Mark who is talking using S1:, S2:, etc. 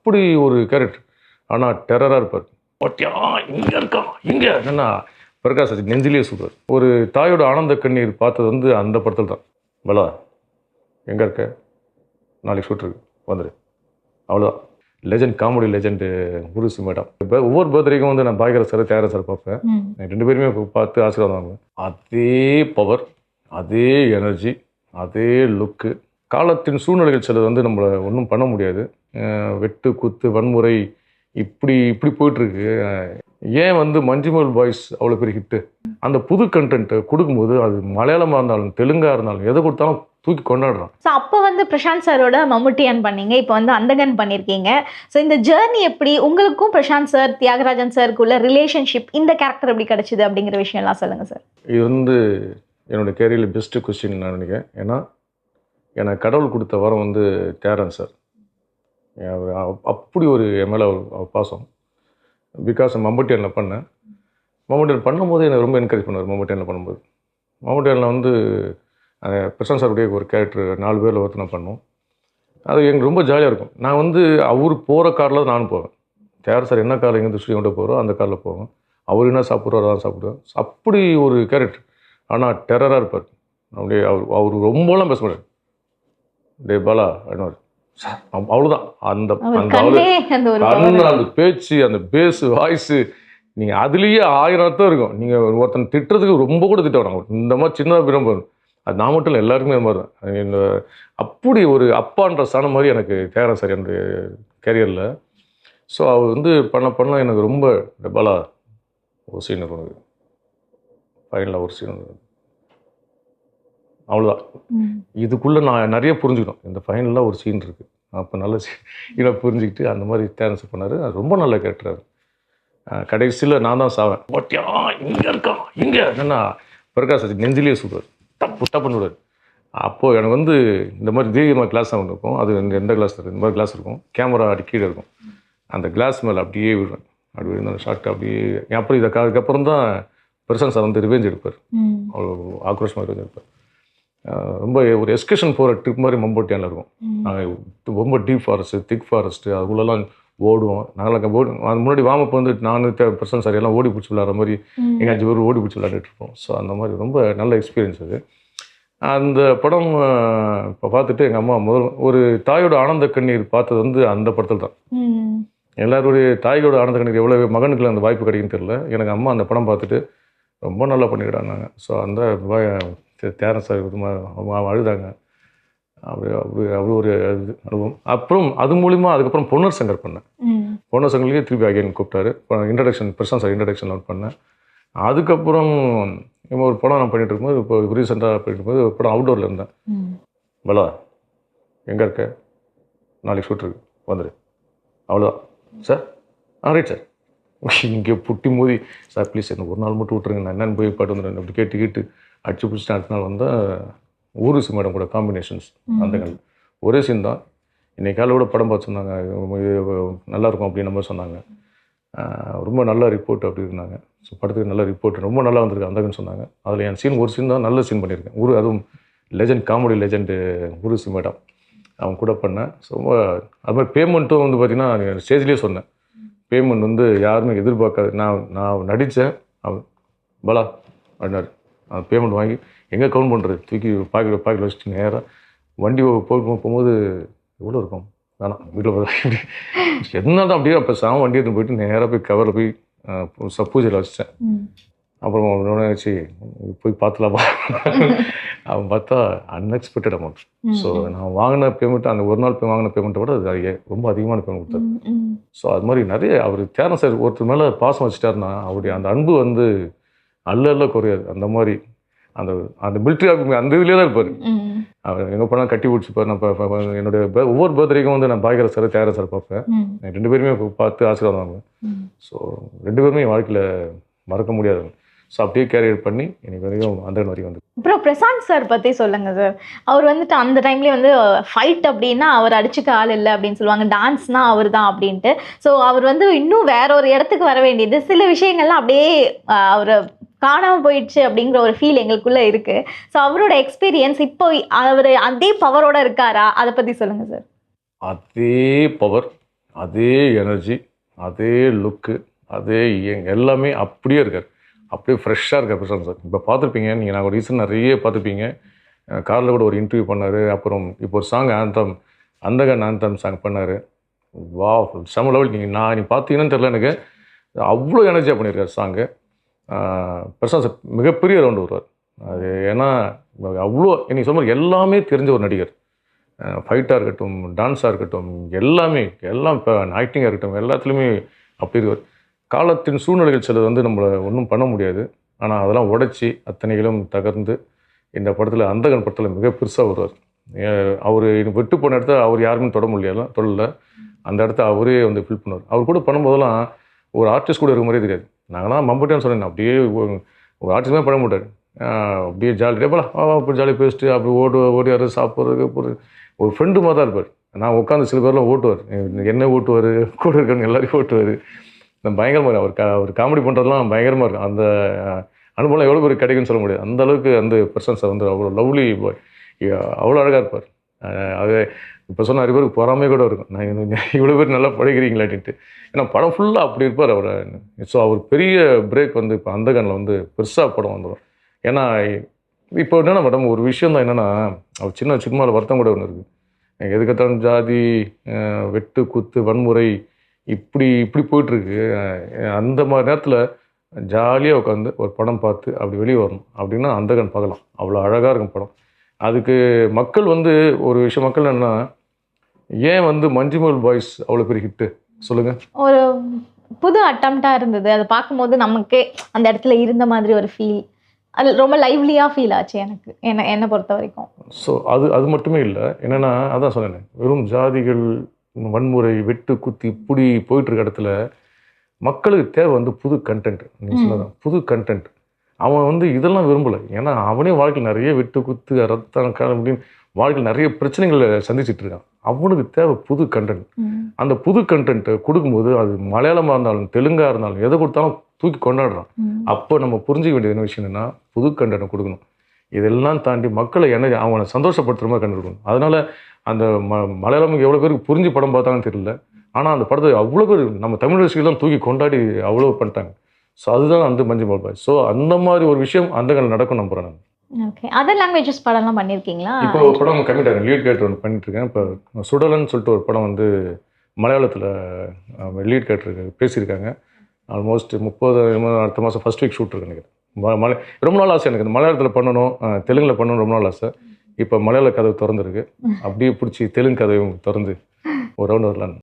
S1: அப்படி ஒரு கேரக்டர். ஆனால் டெரராக இருப்பார். பட்டியா இங்கே இருக்கான் இங்கே என்னன்னா பிரகாஷ் ராஜ் நெஞ்சிலேயே சூப்பர். ஒரு தாயோட ஆனந்த கண்ணீர் பார்த்தது வந்து அந்த படத்தில் தான். பலா எங்கே இருக்க, நாளைக்கு ஷூட் இருக்கு வந்துடு, அவ்வளோதான். Legend, comedy legend Urvashi madam. இப்போ ஒவ்வொரு பர்த்டேக்கும் வந்து நான் பாய்கர சார், தியாகராஜ சார் பார்ப்பேன். ரெண்டு பேருமே பார்த்து ஆசீர்வாதம் வாங்குவேன். அதே பவர், அதே எனர்ஜி, அதே லுக்கு. காலத்தின் சூழ்நிலைகள் சிலது வந்து நம்மளை ஒன்றும் பண்ண முடியாது. வெட்டு குத்து வன்முறை இப்படி இப்படி போயிட்டுருக்கு. ஏன் வந்து மஞ்சுமல் பாய்ஸ் அவ்வளோ பெரிய ஹிட்டு? அந்த புது கண்டென்ட்டை கொடுக்கும்போது அது மலையாளமாக இருந்தாலும் தெலுங்காக இருந்தாலும் எதை கொடுத்தாலும் தூக்கி கொண்டாடுறான்.
S2: ஸோ அப்போ வந்து பிரசாந்த் சாரோட மம்முட்டியான் பண்ணீங்க, இப்போ வந்து அந்தகன் பண்ணியிருக்கீங்க. ஸோ இந்த ஜேர்னி எப்படி உங்களுக்கும் பிரசாந்த் சார், தியாகராஜன் சாருக்குள்ள ரிலேஷன்ஷிப், இந்த கேரக்டர் எப்படி கிடைச்சிது அப்படிங்கிற விஷயம்லாம் சொல்லுங்கள் சார். இது
S1: வந்து என்னோடய கேரியரில் பெஸ்ட்டு கொஸ்டின் நான் நினைக்கிறேன். ஏன்னா எனக்கு கடவுள் கொடுத்த வரம் வந்து தியாகராஜன் சார். அப்படி ஒரு என் மேலே அவர் பாசம். பிகாஸ் மம்முட்டியானில் பண்ணேன். மம்முட்டியான் பண்ணும்போது எனக்கு ரொம்ப என்கரேஜ் பண்ணுவார். மம்முட்டியானில் பண்ணும்போது மம்முட்டியானில் வந்து பிரசாந்த் சாருடைய ஒரு கேரக்டர் 4 பேரில் ஒருத்தனை பண்ணோம். அது எனக்கு ரொம்ப ஜாலியாக இருக்கும். நான் வந்து அவர் போகிற காரில் நானும் போவேன். தியாகராஜன் சார் என்ன காரில் எங்கேருந்து ஸ்டூடியோ கொண்டு போகிறோம் அந்த காரில் போவேன். அவர் என்ன சாப்பிட்றோ அதான் சாப்பிடுவேன். அப்படி ஒரு கேரக்டர். ஆனால் டெரராக இருப்பார். அப்படியே அவர் ரொம்பலாம் பேச மாட்டார். டே பாலா அப்படின்னாரு சார், அவ்வளோதான். அந்த அந்த பேச்சு, அந்த பேஸு, வாய்ஸு, நீங்கள் அதுலேயே 1000 அர்த்தம் இருக்கும். நீங்கள் ஒருத்தன் திட்டுறதுக்கு ரொம்ப கூட திட்ட வராங்க. இந்த மாதிரி சின்னதாக விரும்ப அது நான் மட்டும் இல்லை, எல்லாருக்குமே அது மாதிரி தான். இந்த அப்படி ஒரு அப்பான்ற ஸ்தானம் மாதிரி எனக்கு தியாகராஜன் சார் என்னுடைய கேரியரில். ஸோ அவர் வந்து பண்ண எனக்கு ரொம்ப பாலா ஒரு சீன் இருக்கும், ஃபைனலாக ஒரு சீன் அவ்வளோதான். இதுக்குள்ளே நான் நிறைய புரிஞ்சுக்கணும். இந்த ஃபைனலாக ஒரு சீன் இருக்குது, அப்போ நல்ல இதை புரிஞ்சுக்கிட்டு அந்த மாதிரி தியாகராஜன் பண்ணார். அது ரொம்ப நல்ல கேரக்டர். கடைசியில் நான் தான் சாவேன். பட்டியா இங்கே இருக்கான் இங்கே என்னன்னா பிரகாஷ் ராஜ் நெஞ்சிலேயே சூப்பர், தப்பு பண்ணிவிடாரு. அப்போது எனக்கு வந்து இந்த மாதிரி தீவிரமாக கிளாஸ் ஒன்று இருக்கும். அது எந்த கிளாஸ் இருக்குது, இந்த மாதிரி கிளாஸ் இருக்கும். கேமரா கீழே இருக்கும். அந்த கிளாஸ் மேலே அப்படியே விடுவேன். அப்படி விழுந்த ஷார்ட் அப்படியே. அப்புறம் அதுக்கப்புறம் தான் பிரசாந்த் சார் வந்து ரிவெஞ்ச் எடுப்பார். அவ்வளோ ஆக்ரோஷமாக ரிவெஞ்ச் எடுப்பார். ரொம்ப ஒரு எஸ்கர்ஷன் போகிற ட்ரிப் மாதிரி மம்முட்டியானில் இருக்கும். நாங்கள் ரொம்ப டீப் ஃபாரஸ்ட்டு, திக் ஃபாரஸ்ட்டு, அதுக்குள்ளெல்லாம் ஓடுவோம். நாங்களாம் அது முன்னாடி வார்மப் வந்து நான் பிரசாந்த் சார் எல்லாம் ஓடி பிடிச்சி விளையாடுற மாதிரி எங்கள் 5 பேர் ஓடி பிடிச்சி விளையாடிட்டு இருப்போம். ஸோ அந்த மாதிரி ரொம்ப நல்ல எக்ஸ்பீரியன்ஸ் அது. அந்த படம் இப்போ பார்த்துட்டு எங்கள் அம்மா முதல் ஒரு தாயோட ஆனந்த கண்ணீர் பார்த்தது வந்து அந்த படத்தில் தான். எல்லாருடைய தாய்களோட ஆனந்த கண்ணீர் எவ்வளோ மகனுக்கு அந்த வாய்ப்பு கிடைக்குன்னு தெரியல. எனக்கு அம்மா அந்த படம் பார்த்துட்டு ரொம்ப நல்லா பண்ணிக்கிட்டாங்க. ஸோ அந்த தியாகராஜன் சார் அழுதாங்க. அப்படி ஒரு அனுபவம். அப்புறம் அது மூலிமா அதுக்கப்புறம் பொன்னர் சங்கர் பண்ணேன். பொன்னர் சங்கர்லேயே திருப்பி அகைன் கூப்பிட்டாரு. இன்ட்ரடக்ஷன் பிரசாந்த் சார் இன்ட்ரடக்ஷன் பண்ணேன். அதுக்கப்புறம் ஒரு படம் நான் பண்ணிட்டு இருக்கும்போது, இப்போ ரீசெண்டாக பண்ணிட்டு இருக்கும்போது ஒரு படம் அவுட்டோரில் இருந்தேன். பலா எங்கே இருக்க, நாளைக்கு ஷூட் இருக்கு வந்துடு, அவ்வளோதான் சார். Right sir. இங்கே புட்டி மோதி சார் ப்ளீஸ் என்ன ஒரு நாள் மட்டும் விட்டுருங்க, நான் என்னென்னு போய் பாட்டு வந்துடுறேன். அப்படி கேட்டு அடிச்சு பிடிச்சிட்டு அடுத்த நாள் வந்தால் ஊர்வசி மேடம் கூட காம்பினேஷன்ஸ் அந்த கால் ஒரே சீன் தான். இன்றைக்கி காலை கூட படம் பார்த்து சொன்னாங்க, நல்லாயிருக்கும் அப்படின்ற மாதிரி சொன்னாங்க. ரொம்ப நல்ல ரிப்போர்ட் அப்படி இருந்தாங்க. ஸோ படத்துக்கு நல்ல ரிப்போர்ட் ரொம்ப நல்லா வந்திருக்கு அந்தகன்னு சொன்னாங்க. அதில் என் சீன் ஒரு சீன் தான் நல்ல சீன் பண்ணியிருக்கேன். அதுவும் legend, comedy legend Urvashi madam அவங்க கூட பண்ணேன். ஸோ அது மாதிரி பேமெண்ட்டும் வந்து பார்த்திங்கன்னா ஸ்டேஜ்லேயே சொன்னேன். பேமெண்ட் வந்து யாருமே எதிர்பார்க்காது. நான் நடித்தேன், பலா அப்படின்னாரு. அந்த பேமெண்ட் வாங்கி எங்கே கவுண்ட் பண்ணுறது, தூக்கி பாக்கெட்டில் வச்சுட்டு நேராக வண்டி போகும்போது எவ்வளோ இருக்கும் வேணாம் வீட்டில் போய் என்ன தான் அப்படியே அப்போ வண்டி எடுத்து போயிட்டு நேராக போய் கவரில் போய் பூஜையில் வச்சிட்டேன். அப்புறம் வச்சு போய் பார்த்துலாமா அவன் பார்த்தா அன்எக்ஸ்பெக்டட் அமௌண்ட். ஸோ நான் வாங்கின பேமெண்ட், அந்த ஒரு நாள் வாங்கின பேமெண்ட்டை விட அது ரொம்ப அதிகமான பேமெண்ட் கொடுத்தாரு. ஸோ அது மாதிரி நிறைய அவர் தியாகராஜன் சார் ஒருத்தர் மேலே பாசம் வச்சுட்டாருன்னா அவருடைய அந்த அன்பு வந்து அல்ல குறையாது. அந்த மாதிரி அந்த மிலிட்ரி ஆஃபீஸ் அந்த இதுலேயே தான் இருப்பார். அவர் எங்கே போனால் கட்டி பிடிச்சிப்பார். நான் என்னுடைய ஒவ்வொரு பர்த்டேக்கும் வந்து நான் பாய்கர சார், தியாகராஜன் சார் பார்ப்பேன். ரெண்டு பேருமே பார்த்து ஆசீர்வாதம் வாங்குவேன். ஸோ ரெண்டு பேருமே என் வாழ்க்கையில் மறக்க முடியாது. ஸோ அப்படியே கேரியர் பண்ணி எனக்கு வரைக்கும் அந்த வரைக்கும் வந்து.
S2: அப்புறம் பிரசாந்த் சார் பற்றி சொல்லுங்கள் சார். அவர் வந்துட்டு அந்த டைம்லேயே வந்து ஃபைட் அப்படின்னா அவர் அடிச்சுக்க ஆள் இல்லை அப்படின்னு சொல்லுவாங்க, டான்ஸ்னால் அவர் தான் அப்படின்ட்டு. ஸோ அவர் வந்து இன்னும் வேற ஒரு இடத்துக்கு வர வேண்டியது, சில விஷயங்கள்லாம் அப்படியே அவர் காணாமல் போயிடுச்சு அப்படிங்கிற ஒரு ஃபீல் எங்களுக்குள்ளே இருக்குது. ஸோ அவரோட எக்ஸ்பீரியன்ஸ் இப்போ அவர் அதே பவரோட இருக்காரா, அதை பற்றி சொல்லுங்கள் சார்.
S1: அதே பவர், அதே எனர்ஜி, அதே லுக்கு, அதே எல்லாமே அப்படியே இருக்கார். அப்படியே ஃப்ரெஷ்ஷாக இருக்கார் பிரசாந்த் சார். இப்போ பார்த்துருப்பீங்க நீங்கள், நான் ரீசன் நிறைய பார்த்துருப்பீங்க. காரில் கூட ஒரு இன்டர்வியூ பண்ணார். அப்புறம் இப்போ ஒரு சாங் ஆந்தம், அந்தகன் ஆந்தம் சாங் பண்ணார். வா செம லெவல். நீ பார்த்தீங்கன்னு தெரியல எனக்கு, அவ்வளோ எனர்ஜியாக பண்ணியிருக்காரு சாங்கு. பிரசாந்த் சார் மிகப்பெரிய ரவுண்டு வருவார். அது ஏன்னா அவ்வளோ நீங்கள் சொன்ன மாதிரி எல்லாமே தெரிஞ்ச ஒரு நடிகர். ஃபைட்டாக இருக்கட்டும், டான்ஸாக இருக்கட்டும், எல்லாம் இப்போ ஆக்டிங்காக இருக்கட்டும், எல்லாத்துலேயுமே அப்படி இருக்கார். காலத்தின் சூழ்நிலைகள் சிலது வந்து நம்மளை ஒன்றும் பண்ண முடியாது. ஆனால் அதெல்லாம் உடைச்சி அத்தனைகளும் தகர்ந்து இந்த படத்தில், அந்தகன் படத்தில் மிக பெருசாக வருவார். அவர் விட்டு போன இடத்த அவர் யாருமே தொடல அந்த இடத்த அவரே வந்து ஃபில் பண்ணுவார். அவர் கூட பண்ணும்போதெல்லாம் ஒரு ஆர்டிஸ்ட் கூட இருக்க மாதிரியே தெரியாது. நாங்களாம் மம்பட்டியான்னு சொன்னேன், அப்படியே ஒரு ஆர்டிஸ்ட் மாதிரி பண்ண மாட்டார். அப்படியே ஜாலியாக போல அப்படி ஜாலியாக பேசிட்டு அப்படி ஓடியார், சாப்பிட்றதுக்கு போகிறது, ஒரு ஃப்ரெண்டு மாதிரி தான் இருப்பார். நான் உட்காந்து சில பேர்லாம் ஓட்டுவார், என்ன ஓட்டுவார், கூட இருக்கவங்க எல்லாரையும் ஓட்டுவார். பயங்கரமாக அவர் காமெடி பண்ணுறதுலாம் பயங்கரமாக இருக்கும். அந்த அனுபவம் எவ்வளோ பேர் கிடைக்குன்னு சொல்ல முடியாது. அந்த அளவுக்கு அந்த பர்சன்ஸை வந்து அவ்வளோ லவ்லி பாய், அவ்வளோ அழகாக இருப்பார். அது இப்போ சொன்ன நிறைய பேருக்கு பொறாமே கூட இருக்கும், நான் இவ்வளோ பேர் நல்லா படிக்கிறீங்களாட்டின்ட்டு. ஏன்னா படம் ஃபுல்லாக அப்படி இருப்பார் அவர். ஸோ அவர் பெரிய பிரேக் வந்து இப்போ அந்தகனில் வந்து பெருசாக படம் வந்துடும். ஏன்னா இப்போ என்னென்னா மேடம், ஒரு விஷயம் தான் என்னென்னா, அவர் சினிமாவில் வருத்தம் கூட ஒன்று இருக்குது. எதுக்கத்தாலும் ஜாதி, வெட்டு குத்து, வன்முறை இப்படி போயிட்டுருக்கு. அந்த மாதிரி நேரத்தில் ஜாலியாக உட்காந்து ஒரு படம் பார்த்து அப்படி வெளியே வரணும் அப்படின்னா அந்தகன் பார்க்கலாம். அவ்வளோ அழகாக இருக்கும் படம். அதுக்கு மக்கள் வந்து ஒரு விஷயம், மக்கள் என்னன்னா, ஏன் வந்து மஞ்சுமல் பாய்ஸ் அவ்வளோ பெரிய ஹிட்டு சொல்லுங்கள்?
S2: ஒரு புது அட்டம்ப்டாக இருந்தது. அதை பார்க்கும்போது நமக்கே அந்த இடத்துல இருந்த மாதிரி ஒரு ஃபீல், அது ரொம்ப லைவ்லியாக ஃபீல் ஆச்சு எனக்கு, என்னை பொறுத்த வரைக்கும்.
S1: ஸோ அது மட்டுமே இல்லை, என்னென்னா அதான் சொன்னேன், வெறும் ஜாதிகள், வன்முறை, வெட்டு குத்து இப்படி போயிட்டுருக்க இடத்துல மக்களுக்கு தேவை வந்து புது கண்டென்ட். நீங்கள் சொன்னதான் புது கண்டென்ட். அவன் வந்து இதெல்லாம் விரும்பலை. ஏன்னா அவனே வாழ்க்கையில் நிறைய வெட்டு குத்து, ரத்தம் அப்படின்னு வாழ்க்கையில் நிறைய பிரச்சனைகளை சந்திச்சுட்டு இருக்கான். அவனுக்கு தேவை புது கண்டென்ட். அந்த புது கண்டென்ட்டை கொடுக்கும்போது அது மலையாளமாக இருந்தாலும் தெலுங்காக இருந்தாலும் எதை கொடுத்தாலும் தூக்கி கொண்டாடுறான். அப்போ நம்ம புரிஞ்சிக்க வேண்டியது என்ன விஷயம் என்னன்னா, புது கண்டென்ட்டை கொடுக்கணும். இதெல்லாம் தாண்டி மக்களை அவனை சந்தோஷப்படுத்துகிற மாதிரி கண்டுபிடிக்கணும். அதனால அந்த மலையாளமுக்கு எவ்வளோ பேருக்கு புரிஞ்சு படம் பார்த்தாங்கன்னு தெரியல. ஆனால் அந்த படத்தை அவ்வளோ பேர் நம்ம தமிழ் ரசிகர்கள் தூக்கி கொண்டாடி அவ்வளோ பண்ணிட்டாங்க. ஸோ அதுதான் அந்த மஞ்சுமல் பாய்ஸ். ஸோ அந்த மாதிரி ஒரு விஷயம் அந்தகனில் நடக்கும் நம்புகிறேன் நான்.
S2: ஓகே, அதர் லாங்குவேஜஸ் படம்லாம் பண்ணியிருக்கீங்களா? இப்போ
S1: ஒரு படம் கம்மிட் ஆகிறேன், லீட் கேரக்டர் ஒன்று பண்ணிட்டுருக்கேன். இப்போ சுடலன்னு சொல்லிட்டு ஒரு படம் வந்து மலையாளத்தில் லீட் கேரக்டருக்கு பேசியிருக்காங்க. ஆல்மோஸ்ட் 30 அடுத்த மாதம் ஃபர்ஸ்ட் வீக் ஷூட் இருக்கு நினைக்கிறேன். ரொம்ப நாள் ஆசை எனக்கு இந்த மலையாளத்தில் பண்ணணும், தெலுங்கில் பண்ணணும், ரொம்ப நாள் ஆசை. இப்போ மலையாள கதவு திறந்துருக்கு, அப்படியே பிடிச்சி தெலுங்கு கதவையும் திறந்து ஒரு ரவுண்ட் வரலான்னு.